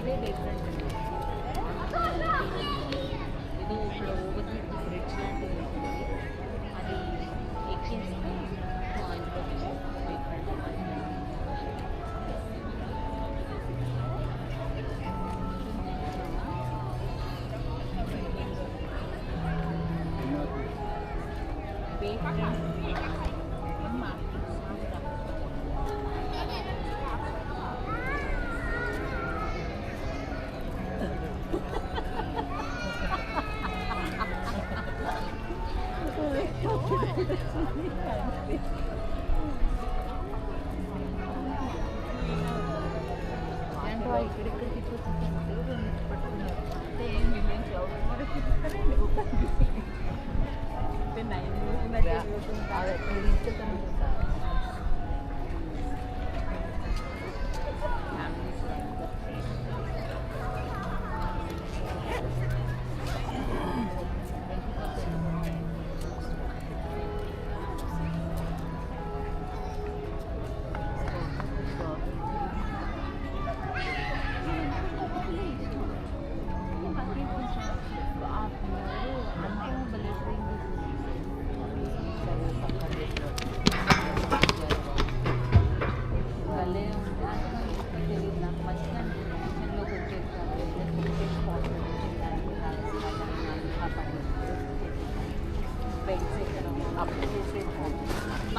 ఇదే డిఫరెంట్ అండి. ఏదో ఇక్కడ ఓవర్ బ్రిడ్జ్ లాంటిది ఉంటుంది. అది ఎక్కేస్తే మా ఇంట్లోకి డిఫరెంట్ ఏంటో ఇక్కడిక్కడ తీసుకొచ్చిందంటే రెండు పట్టుకున్నారు అంటే ఏం మిలియన్స్ మనకి ఇస్తారండి అంటే 9 అదే తీసుకెళ్తాను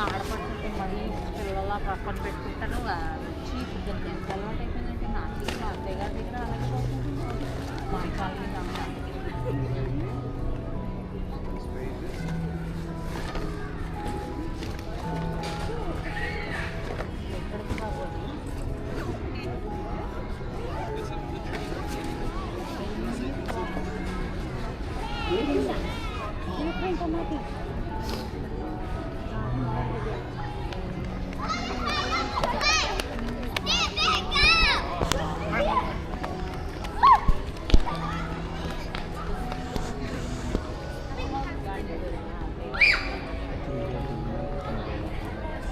ఆడపడుతుంటే మళ్ళీ పిల్లల పక్కన పెట్టుకుంటాను చీప్ ఎంత అలవాటు అయిపోయిందంటే నా చీప్ అత్తయ్య గారి దగ్గర అలాగే పోతుంది మా కాళ్ళ మీద ఎక్కడికి కావాలి టమాటా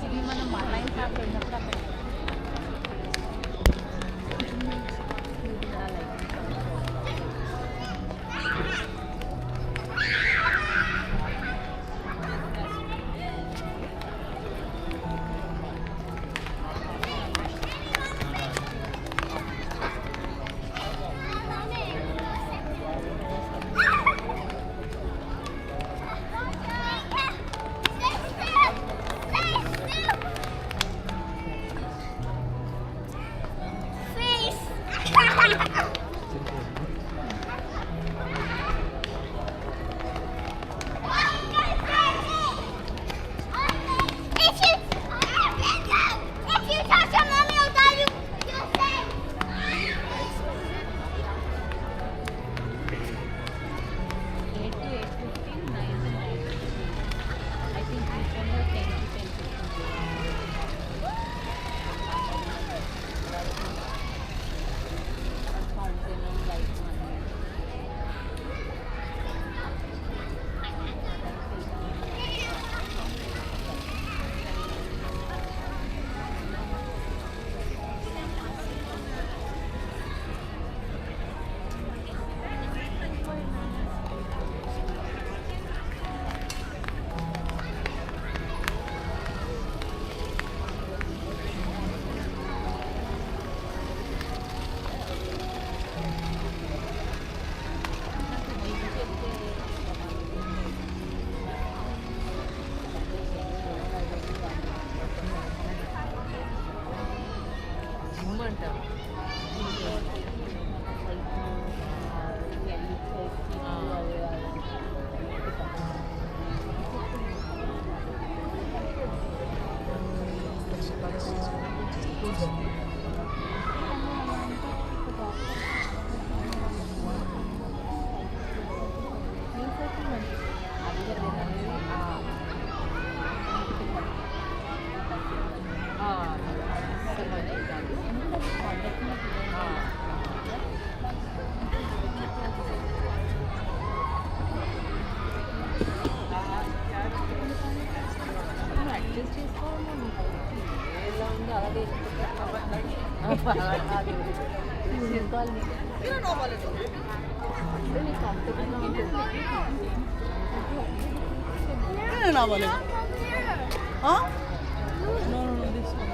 ఇది మనం ఆన్లైన్ షాప్ వెళ్ళినప్పుడు అక్కడ అడ్జస్ట్ చేసుకోవాలి ఎలా ఉందో అలాగే Ano na balik? Huh? No, no, no, this one.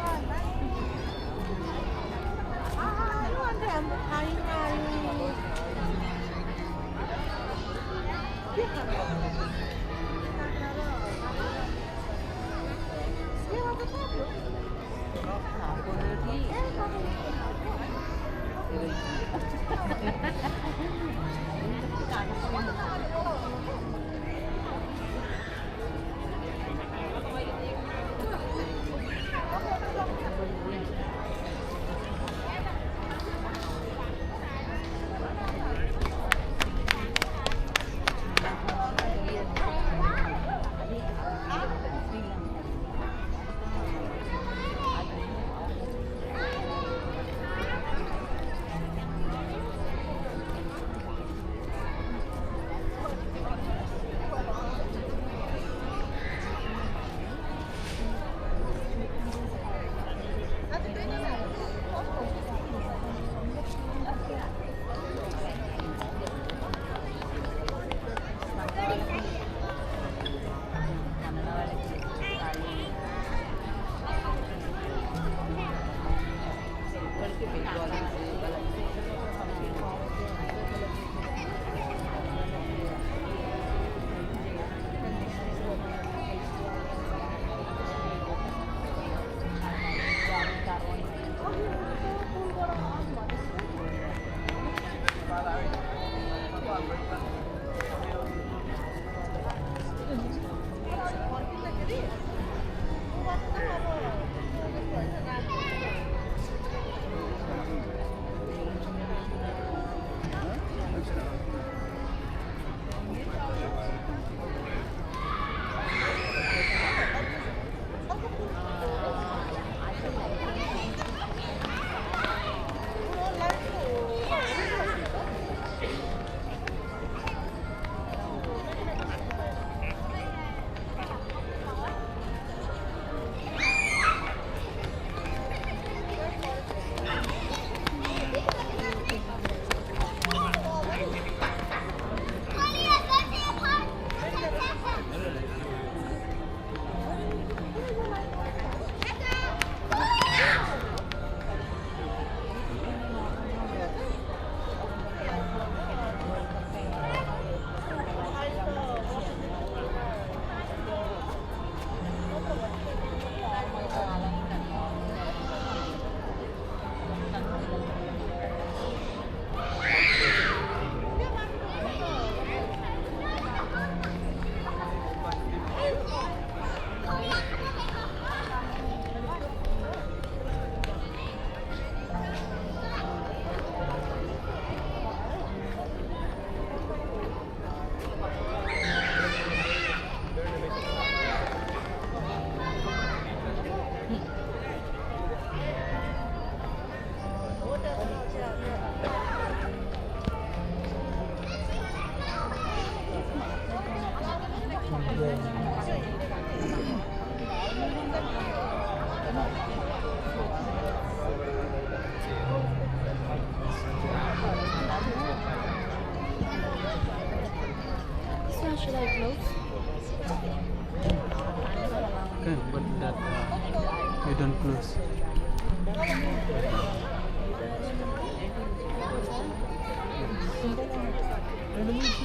Should I close? Okay, but that you don't close. You don't close.你去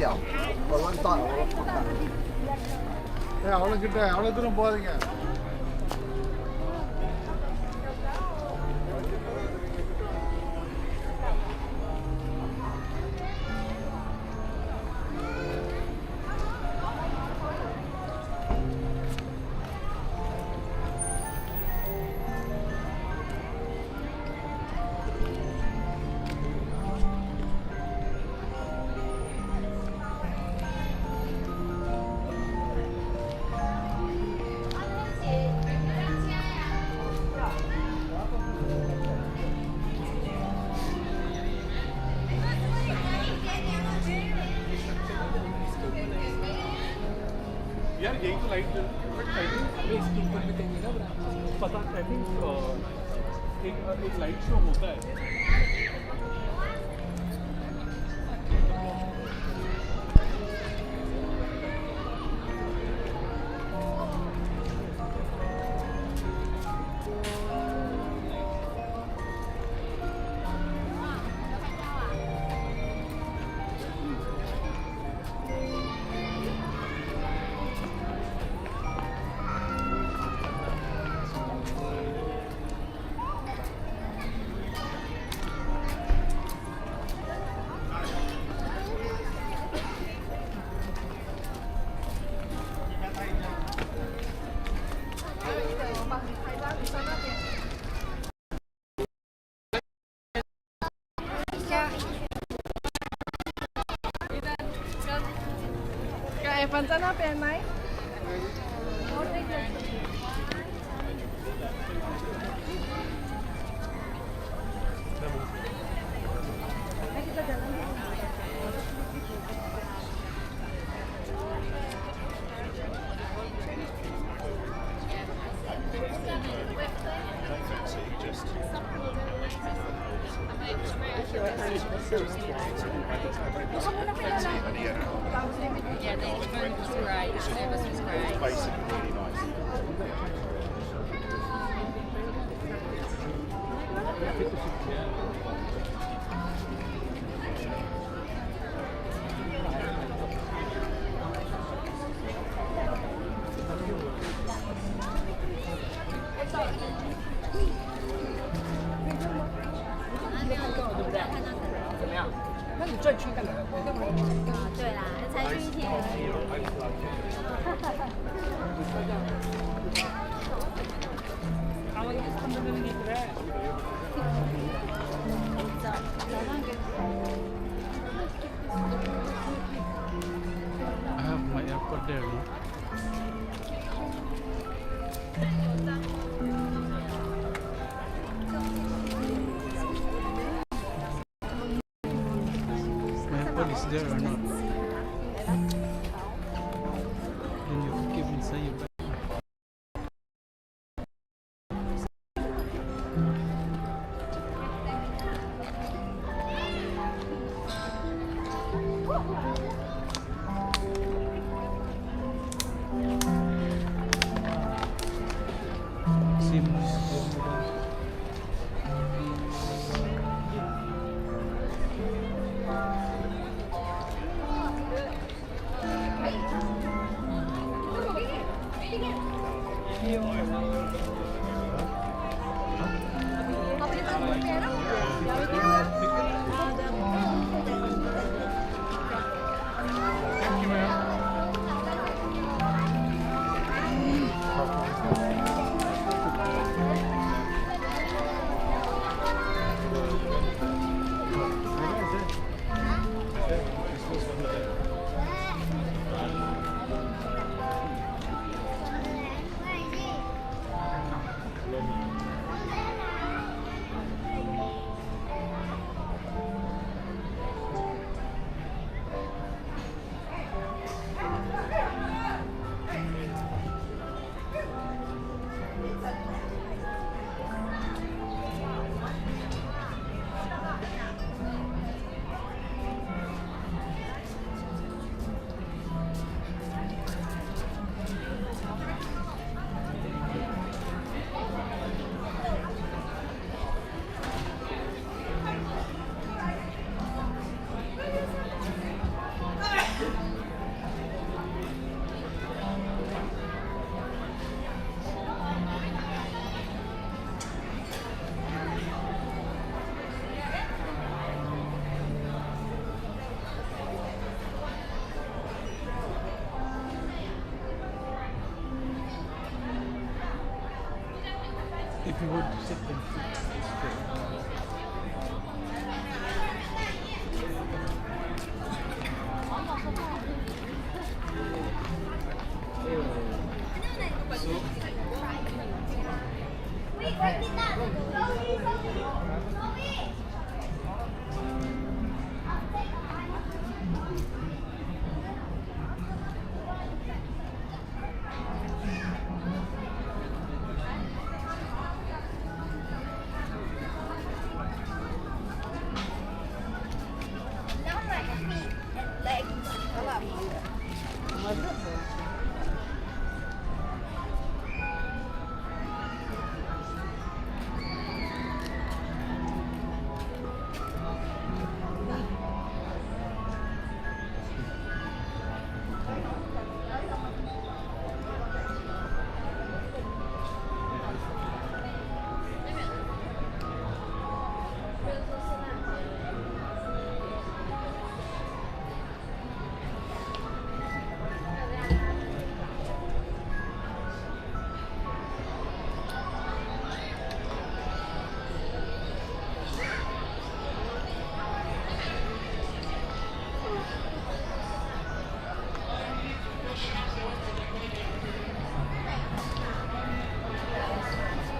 嚼，我乱断。அவ்வளோ கிட்ட அவ்வளோ தூரம் போகாதீங்க. यार यही तो लाइट बट आई थिंक इसके ऊपर भी कहीं ना पता आई थिंक एक लाइट शो होता है. Evan 在那边ไหม Yeah, the food was great. Service was great. Basically really nice. I have my airport there. No? My airport is there or not? Then you can keep inside your bag. If you would sit then.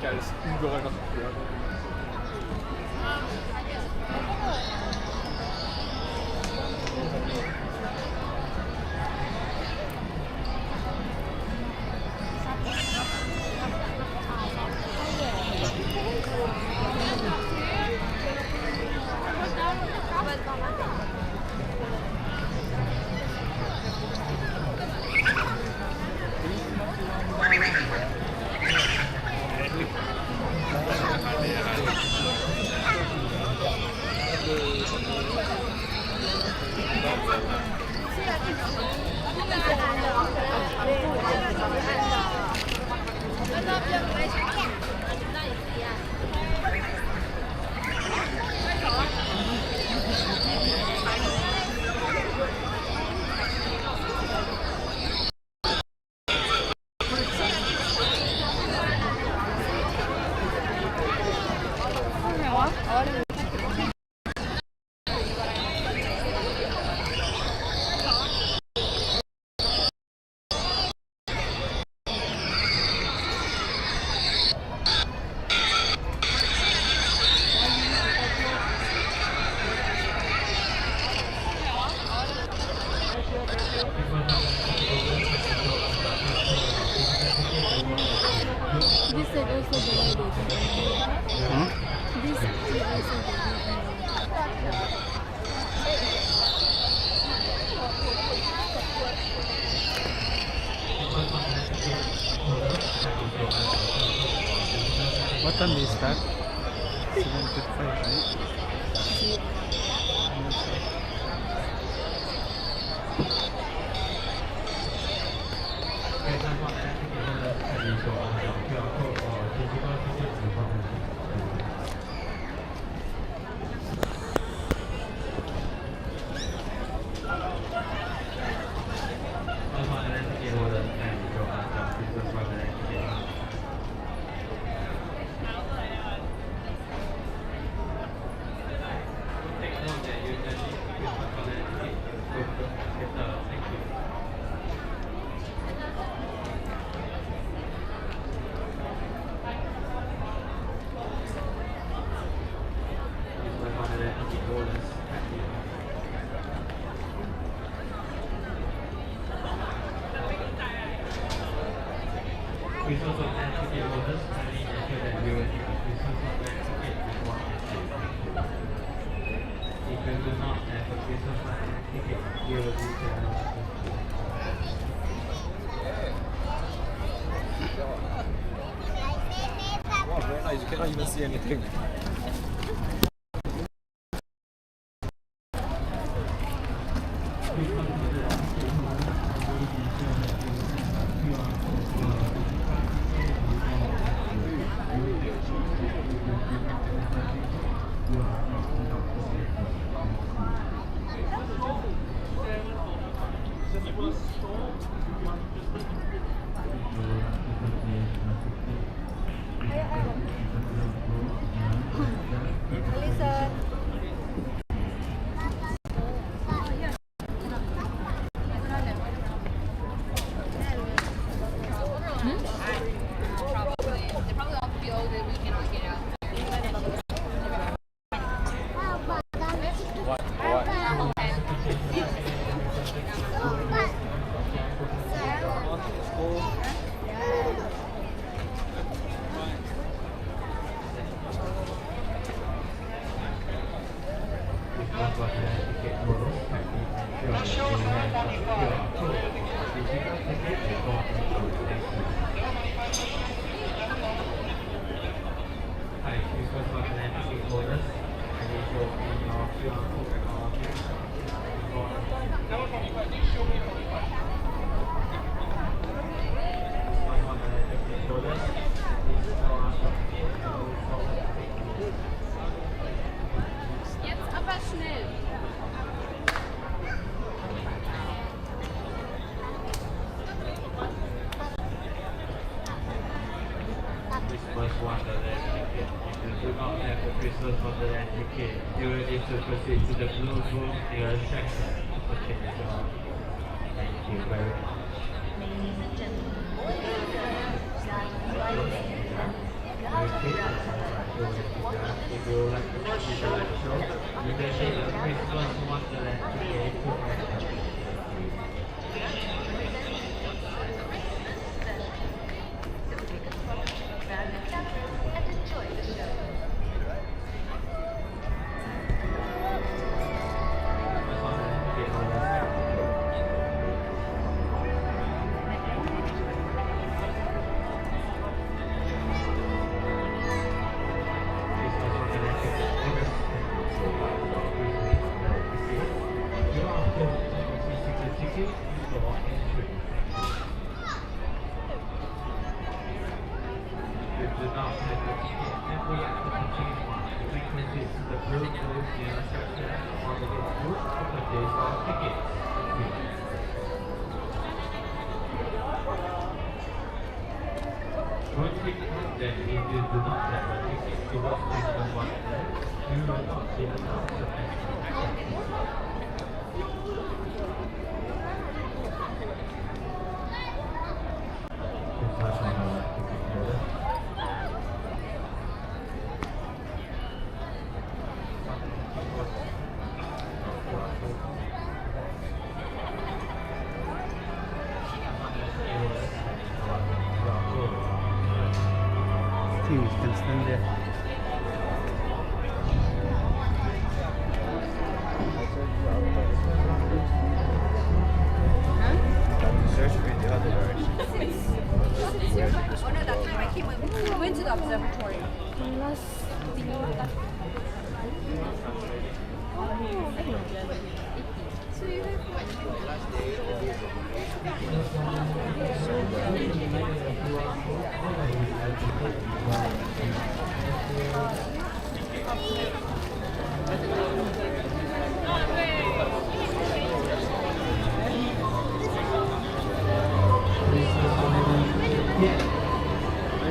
Guys, überall noch. This side also divided. This side also divided. What time is that? 7:55, right? Please also add ticket holders kindly ensure that you will need a Christmas flag ticket before entering. If you do not have a Christmas flag ticket, you will lose your Wow, very nice. You cannot even see anything. Jetzt aber schnell. First Wonderland ticket. If you do not have a Christmas Wonderland ticket, you will need to proceed to the blue room nearest section to purchase yours. Thank you very much. If you would like to see the live show, you can see the Christmas Wonderland ticket to enter. Then if you do not have a ticket to watch Christmas Wonderland, you will not be allowed to You can stand there. Search for the other direction. Oh no, that time I came with, we went to the observatory.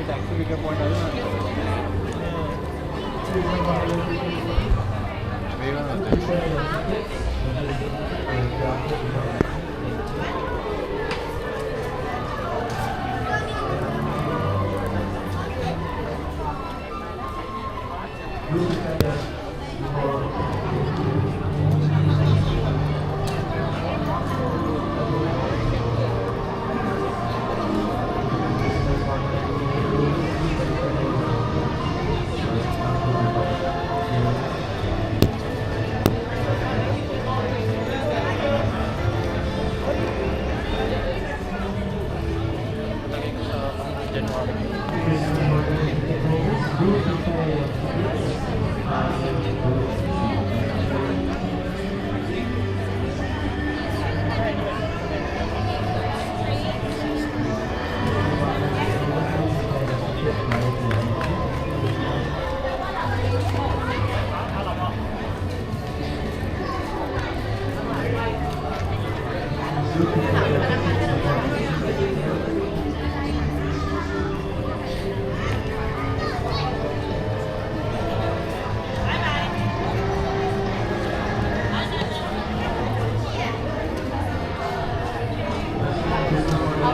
Taxi pickup point आहे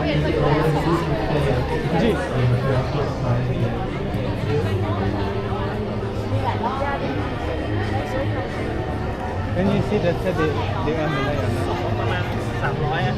जी Can you see that they earn the lion? ประมาณ300อ่ะ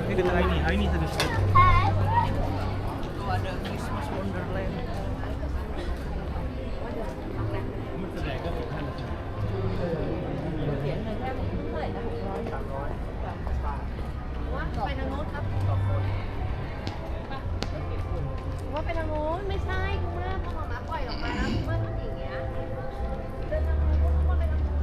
Ini kita lagi nih, hari ini tadi. Tuh ada Christmas Wonderland.ไปทางโน้นครับว่าไปทางโน้นไม่ใช่คุณแม่พอหมาปล่อยออกมาแล้วคุณแม่ทำอย่างเงี้ยเดินทางโน้นคุณไปทางโน้น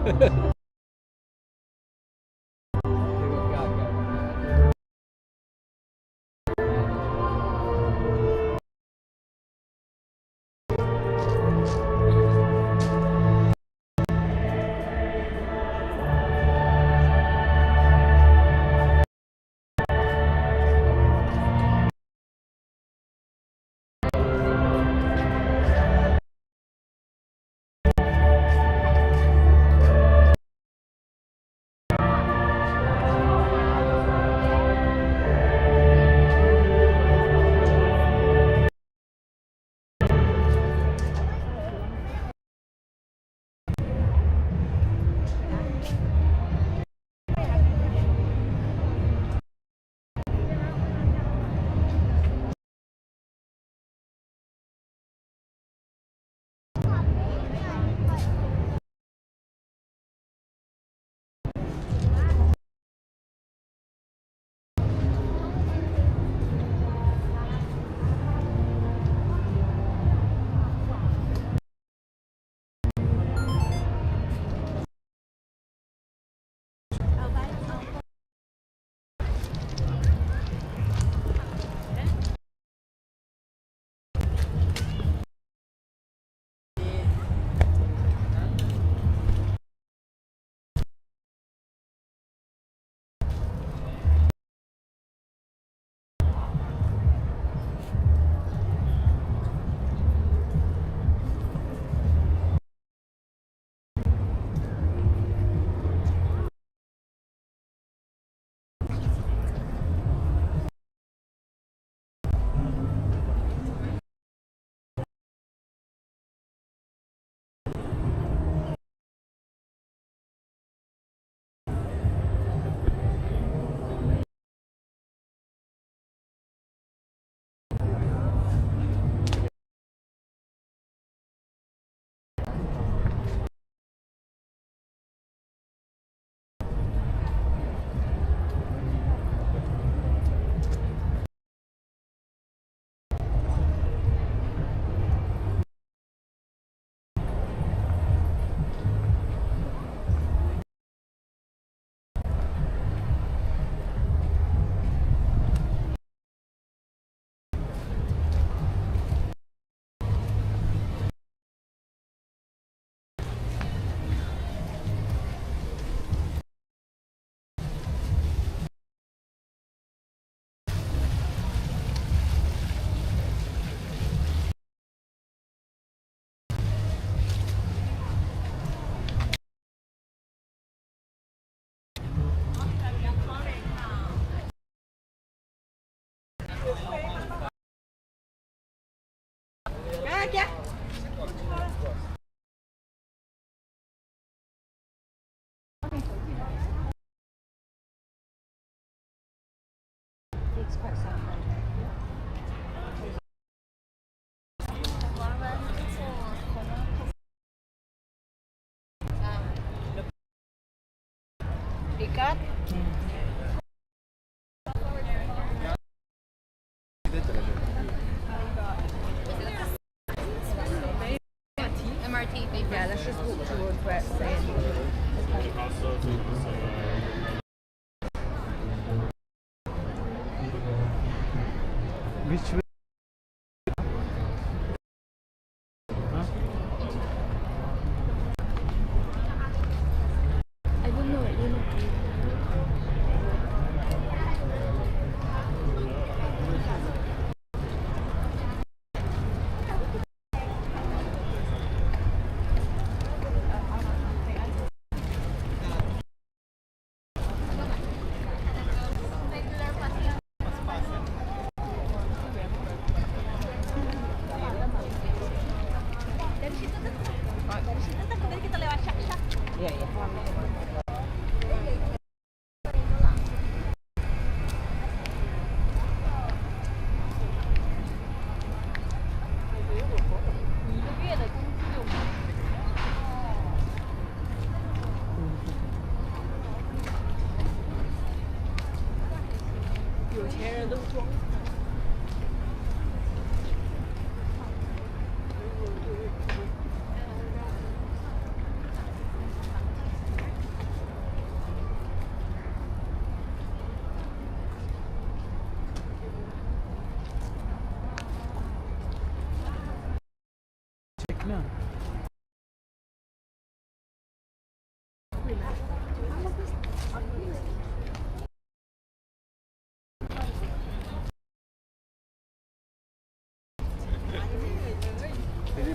Ikat. MRT. Yeah, let's just walk towards where it's saying. Which way? I don't know. You know.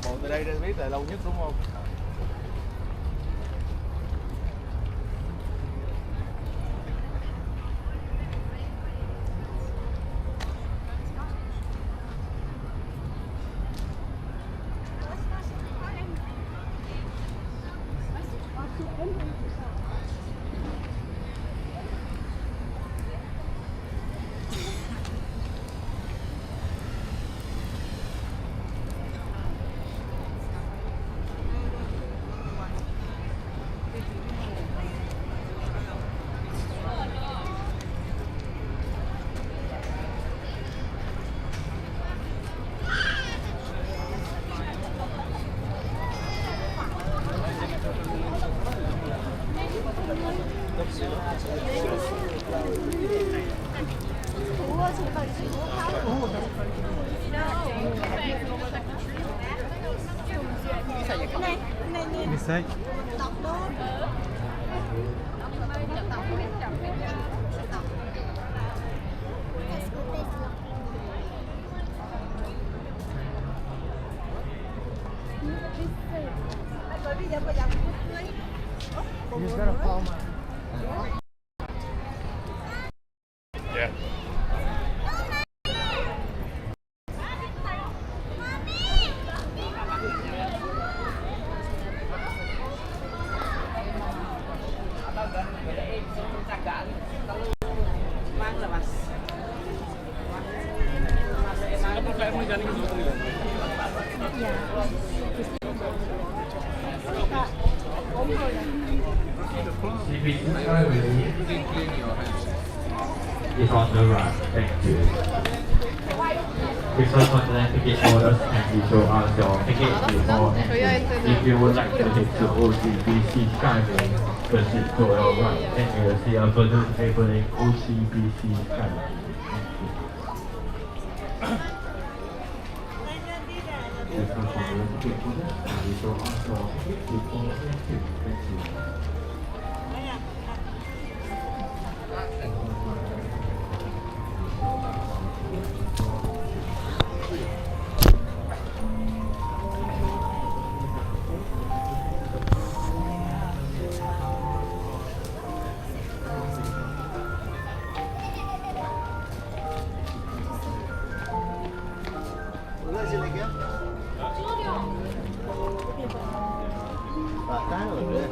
bộ từ đây ra biết là lâu nhất đúng không? This side. He's got a palm. Yeah. Singapore flight में जाने की जरूरत नहीं है। CPC is on the right. Thank you. Please hold on to the ticket holders and you show us your ticket before entry. If you would like to head to OCBC Skyway, proceed to your right and you will see a balloon labeling OCBC Skyway. Please hold on to the ticket holders and you show us your ticket before entry. Thank you. Udah sini ya. Pak, tahu deh.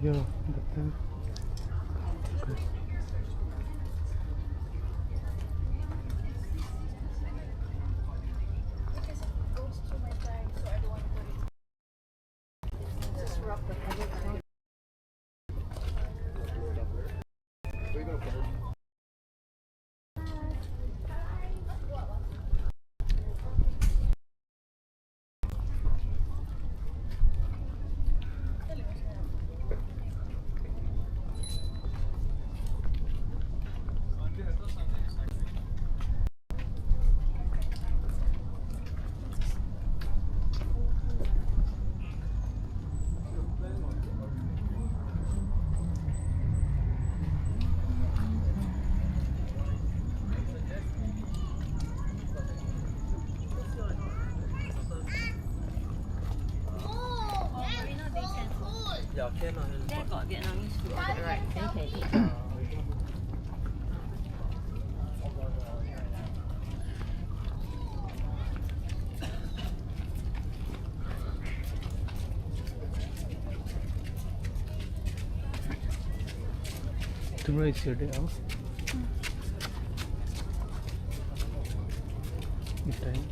Yeah, that's it. Okay. They've got Vietnamese food. Right, they can eat. Tomorrow is your day off. What time?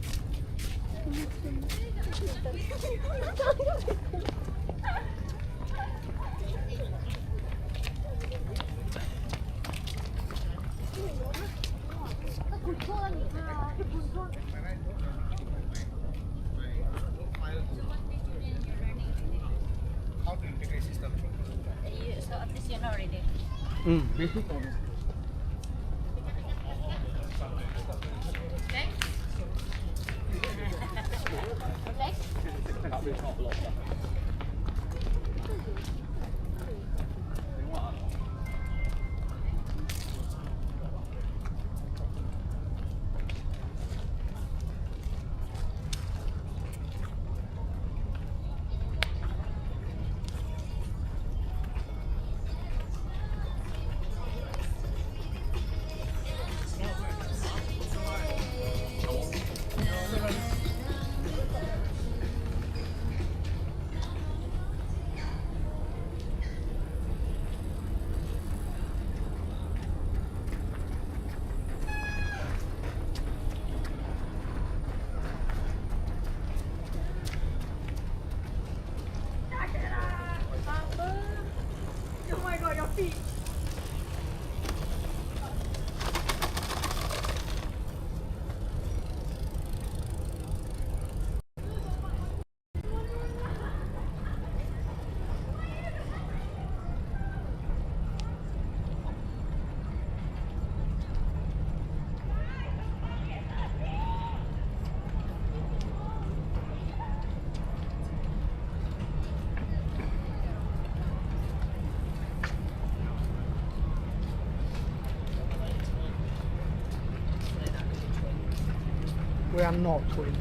So at least you know already. Basic. We are not twin.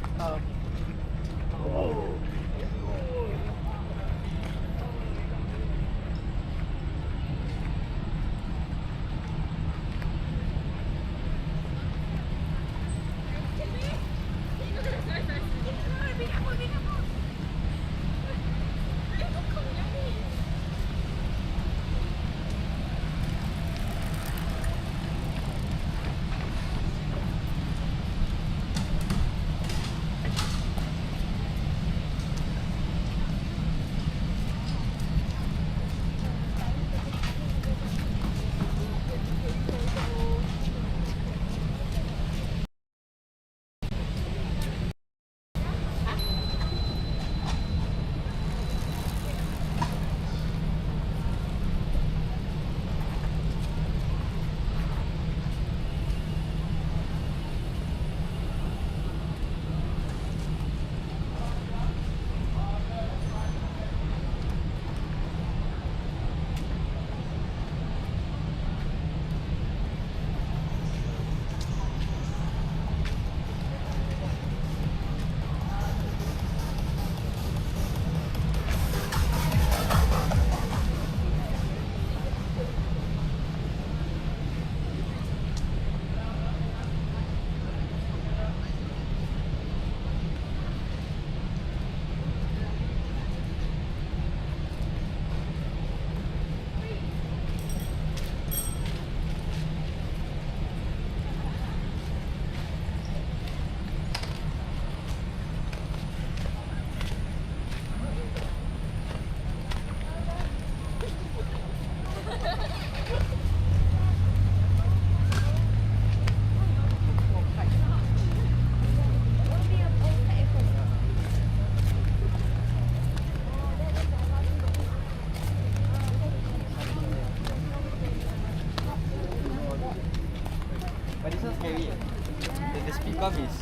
Buggies.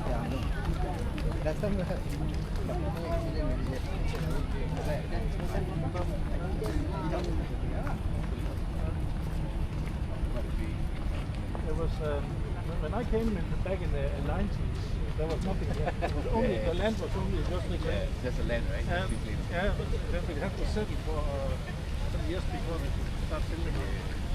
Yeah. That time we had There was when I came back in the 90s, there was nothing here. It was only the land was only just the land. just a land, right? Yeah, but then we had to settle for some years before we could start building it.